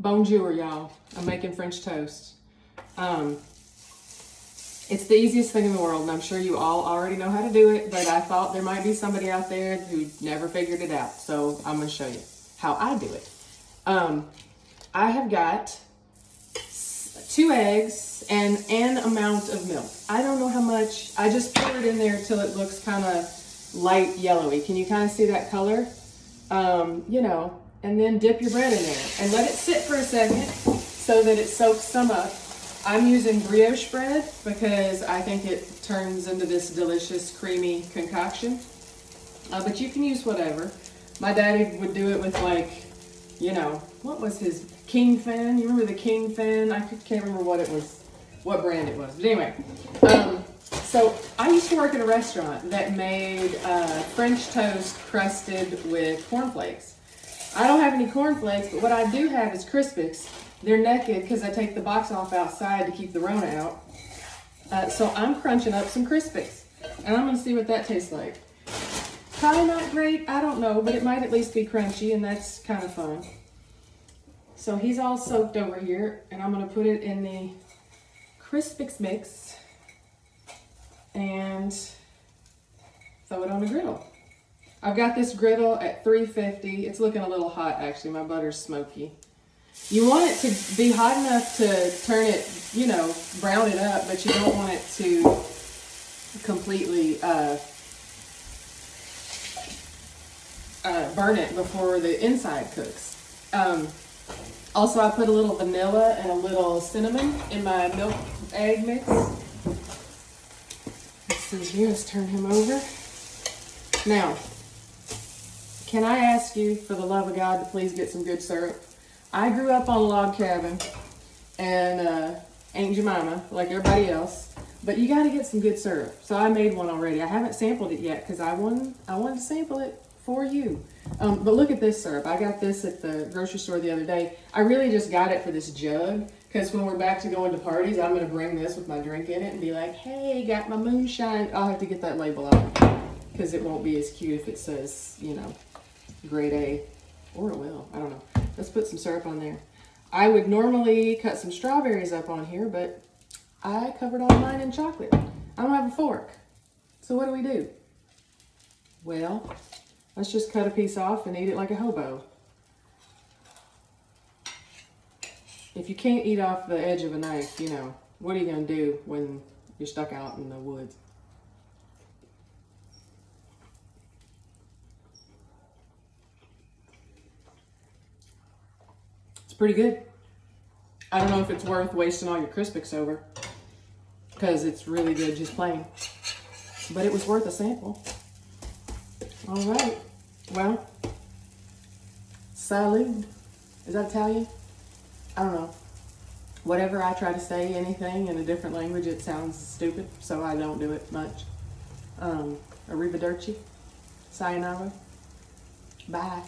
Bonjour, y'all. I'm making French toast. It's the easiest thing in the world, and I'm sure you all already know how to do it, but I thought there might be somebody out there who never figured it out, so I'm going to show you how I do it. I have got 2 eggs and an amount of milk. I don't know how much. I just pour it in there till it looks kind of light yellowy. Can you kind of see that color? You know, and then dip your bread in there and let it sit for a second so that it soaks some up. I'm using brioche bread because I think it turns into this delicious creamy concoction. But you can use whatever. My daddy would do it with, like, you know, what was his King Fan? You remember the King Fan? I can't remember what it was, what brand it was. But anyway, so I used to work at a restaurant that made French toast crusted with cornflakes. I don't have any cornflakes, but what I do have is Crispix. They're naked because I take the box off outside to keep the Rona out. So I'm crunching up some Crispix, and I'm gonna see what that tastes like. Probably not great, I don't know, but it might at least be crunchy, and that's kind of fun. So he's all soaked over here, and I'm gonna put it in the Crispix mix and throw it on the griddle. I've got this griddle at 350. It's looking a little hot, actually. My butter's smoky. You want it to be hot enough to turn it, you know, brown it up, but you don't want it to completely burn it before the inside cooks. Also, I put a little vanilla and a little cinnamon in my milk egg mix. Let's see here, let's turn him over. Now, can I ask you, for the love of God, to please get some good syrup? I grew up on a log cabin and Aunt Jemima, like everybody else, but you got to get some good syrup. So I made one already. I haven't sampled it yet because I wanted to sample it for you. But look at this syrup. I got this at the grocery store the other day. I really just got it for this jug because when we're back to going to parties, I'm going to bring this with my drink in it and be like, hey, got my moonshine. I'll have to get that label out because it won't be as cute if it says, you know, grade A. Or it will. I don't know. Let's put some syrup on there. I would normally cut some strawberries up on here, but I covered all mine in chocolate. I don't have a fork. So what do? Well, let's just cut a piece off and eat it like a hobo. If you can't eat off the edge of a knife, you know, what are you going to do when you're stuck out in the woods? Pretty good. I don't know if it's worth wasting all your Crispix over because it's really good just plain, but it was worth a sample. All right, well, salud. Is that Italian? I don't know. Whatever I try to say anything in a different language, it sounds stupid, so I don't do it much. Arrivederci, sayonara, bye.